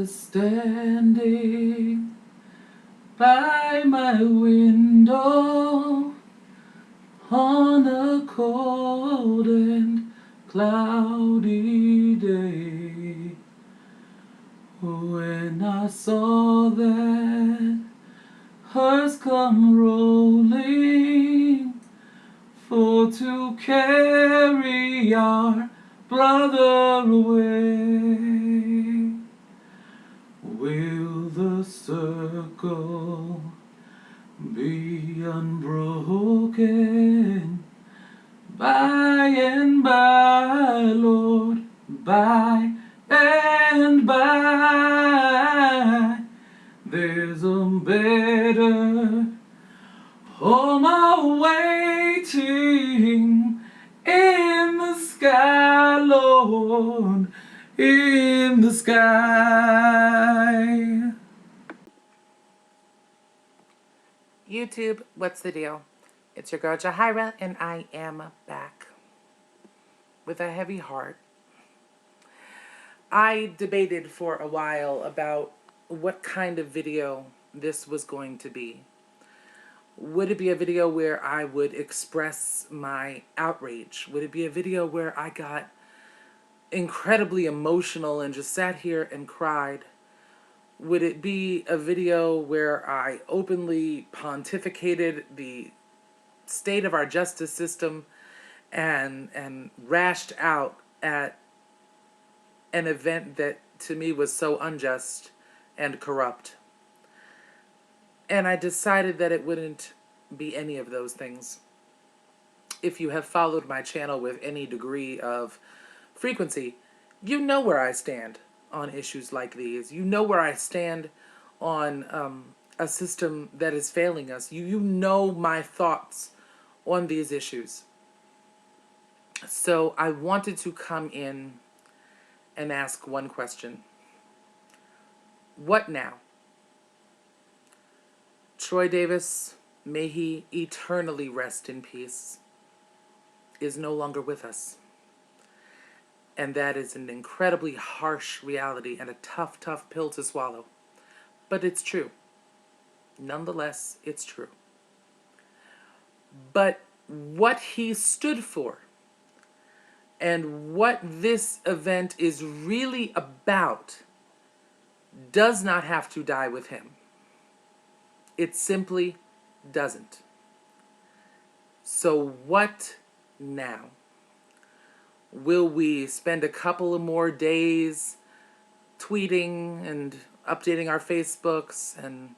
was standing by my window on a cold and cloudy day, when I saw that hearse come rolling for to carry our brother away. Will the circle be unbroken by and by, Lord, by and by? There's a better home awaiting in the sky, Lord, in the sky. YouTube, what's the deal? It's your girl Jahira, and I am back with a heavy heart. I debated for a while about what kind of video this was going to be. Would it be a video where I would express my outrage? Would it be a video where I got incredibly emotional and just sat here and cried? Would it be a video where I openly pontificated the state of our justice system and rashed out at an event that to me was so unjust and corrupt? And I decided that it wouldn't be any of those things. If you have followed my channel with any degree of frequency, you know where I stand on issues like these. You know where I stand on a system that is failing us. You know my thoughts on these issues. So I wanted to come in and ask one question. What now? Troy Davis, may he eternally rest in peace, is no longer with us. And that is an incredibly harsh reality and a tough, tough pill to swallow. But it's true. Nonetheless, it's true. But what he stood for and what this event is really about does not have to die with him. It simply doesn't. So what now? Will we spend a couple of more days tweeting and updating our Facebooks and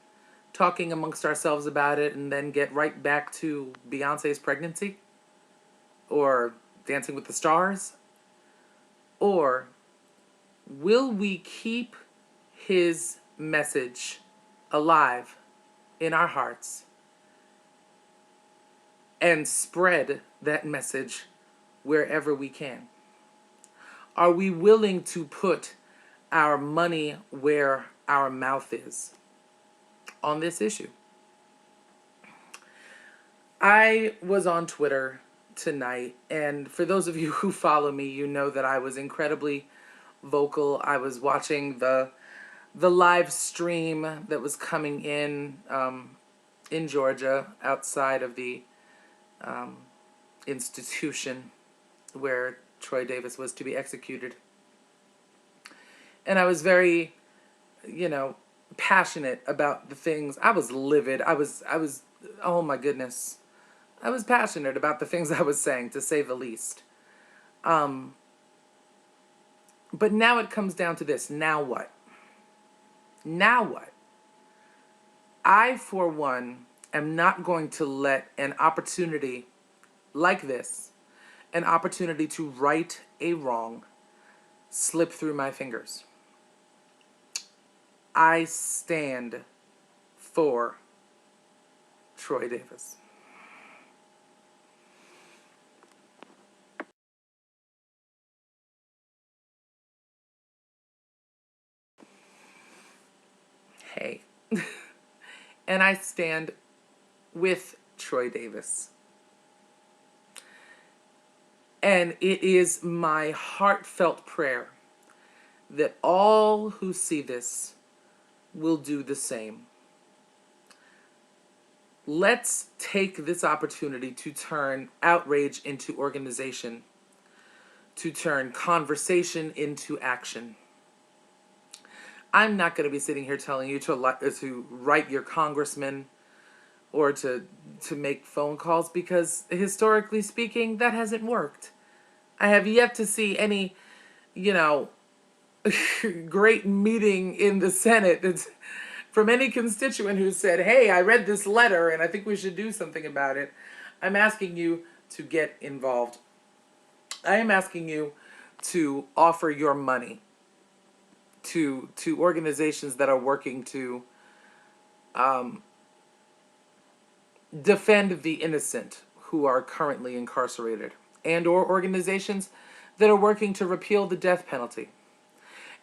talking amongst ourselves about it and then get right back to Beyonce's pregnancy? Or Dancing with the Stars? Or will we keep his message alive in our hearts and spread that message wherever we can? Are we willing to put our money where our mouth is on this issue? I was on Twitter tonight, and for those of you who follow me, you know that I was incredibly vocal. I was watching the live stream that was coming in Georgia, outside of the institution where Troy Davis was to be executed. And I was very, passionate about the things. I was livid. I was, oh my goodness. I was passionate about the things I was saying, to say the least. But now it comes down to this. Now what? Now what? I, for one, am not going to let an opportunity like this, an opportunity to right a wrong, slip through my fingers. I stand for Troy Davis. Hey. And I stand with Troy Davis. And it is my heartfelt prayer that all who see this will do the same. Let's take this opportunity to turn outrage into organization, to turn conversation into action. I'm not going to be sitting here telling you to write your congressman or to make phone calls, because historically speaking, that hasn't worked. I have yet to see any, great meeting in the Senate that's from any constituent who said, hey, I read this letter and I think we should do something about it. I'm asking you to get involved. I am asking you to offer your money to organizations that are working to defend the innocent who are currently incarcerated, and or organizations that are working to repeal the death penalty.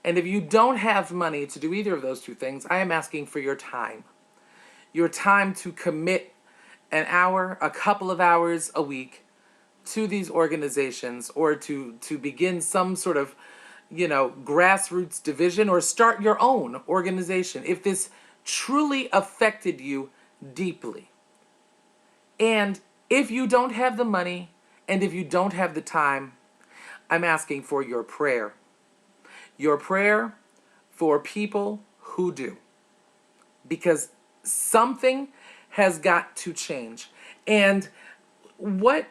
And if you don't have money to do either of those two things, I am asking for your time. Your time to commit an hour, a couple of hours a week to these organizations, or to begin some sort of, grassroots division, or start your own organization if this truly affected you deeply. And if you don't have the money, and if you don't have the time, I'm asking for your prayer. Your prayer for people who do. Because something has got to change. And what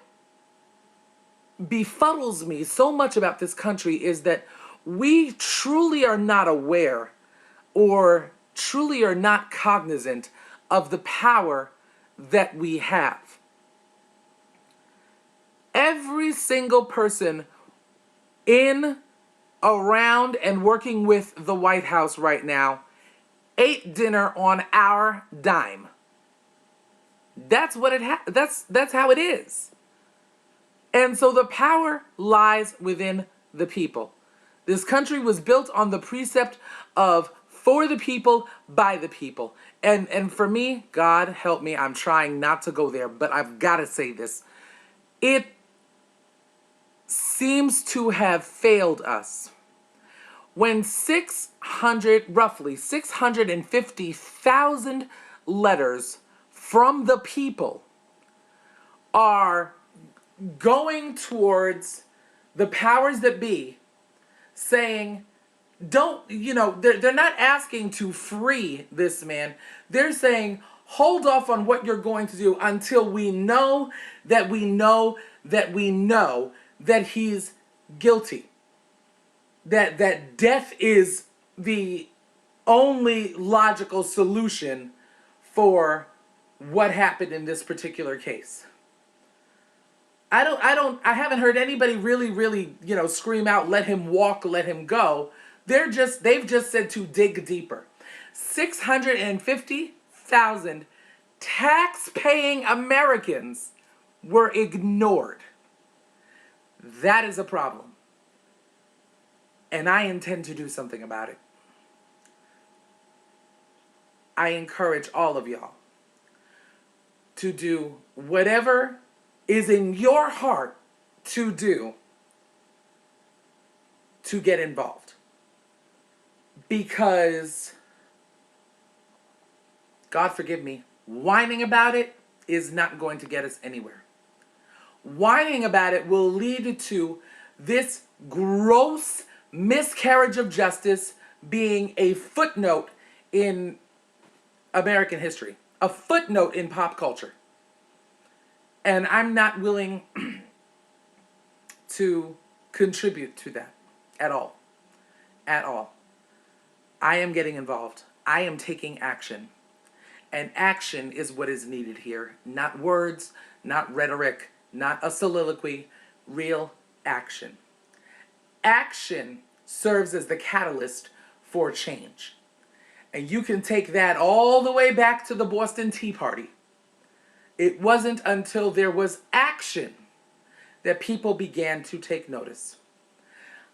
befuddles me so much about this country is that we truly are not aware, or truly are not cognizant of the power that we have. Every single person in, around, and working with the White House right now ate dinner on our dime. That's what that's how it is. And so the power lies within the people. This country was built on the precept of for the people, by the people. And for me, God help me, I'm trying not to go there, but I've got to say this. It seems to have failed us when roughly 650,000 letters from the people are going towards the powers that be, saying, they're not asking to free this man. They're saying, hold off on what you're going to do until we know that we know that we know that he's guilty. That death is the only logical solution for what happened in this particular case. I haven't heard anybody really, scream out, let him walk, let him go. They've just said to dig deeper. 650,000 tax-paying Americans were ignored. That is a problem. And I intend to do something about it. I encourage all of y'all to do whatever is in your heart to do to get involved. Because, God forgive me, whining about it is not going to get us anywhere. Whining about it will lead to this gross miscarriage of justice being a footnote in American history, a footnote in pop culture. And I'm not willing to contribute to that at all. At all. I am getting involved. I am taking action. And action is what is needed here. Not words, not rhetoric, not a soliloquy, real action. Action serves as the catalyst for change. And you can take that all the way back to the Boston Tea Party. It wasn't until there was action that people began to take notice.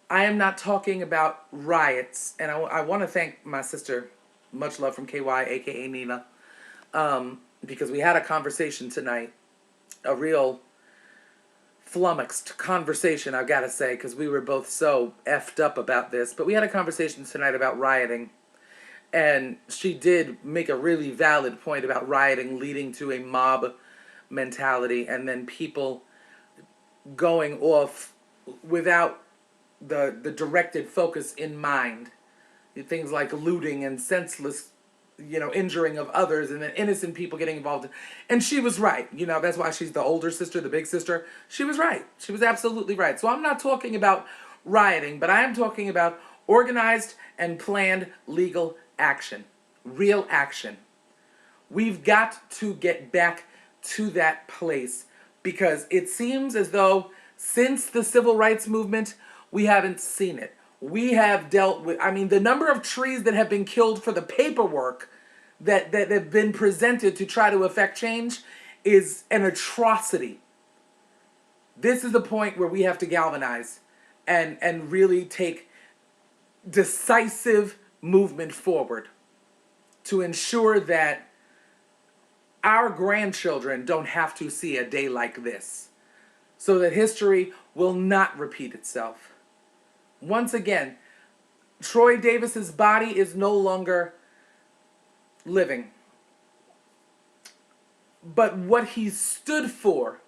I am not talking about riots, and I want to thank my sister, much love from KY, aka Nina, because we had a conversation tonight, a real flummoxed conversation, I've got to say, because we were both so effed up about this. But we had a conversation tonight about rioting. And she did make a really valid point about rioting leading to a mob mentality and then people going off without the directed focus in mind. Things like looting and senseless, injuring of others, and then innocent people getting involved. And she was right. That's why she's the older sister, the big sister. She was right. She was absolutely right. So I'm not talking about rioting, but I am talking about organized and planned legal action. Real action. We've got to get back to that place because it seems as though since the civil rights movement, we haven't seen it. We have dealt with, the number of trees that have been killed for the paperwork that have been presented to try to affect change is an atrocity. This is the point where we have to galvanize and really take decisive movement forward to ensure that our grandchildren don't have to see a day like this, so that history will not repeat itself. Once again, Troy Davis's body is no longer living. But what he stood for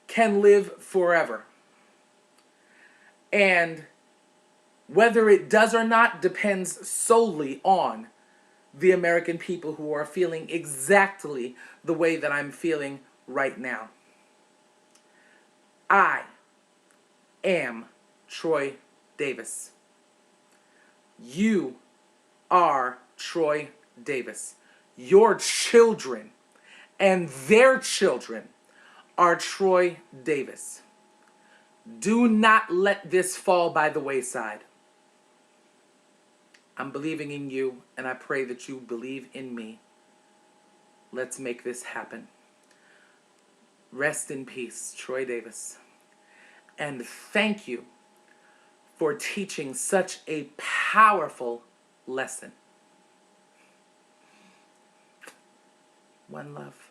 can live forever. And whether it does or not depends solely on the American people who are feeling exactly the way that I'm feeling right now. I am Troy Davis. You are Troy Davis. Your children and their children are Troy Davis. Do not let this fall by the wayside. I'm believing in you, and I pray that you believe in me. Let's make this happen. Rest in peace, Troy Davis. And thank you for teaching such a powerful lesson. One love.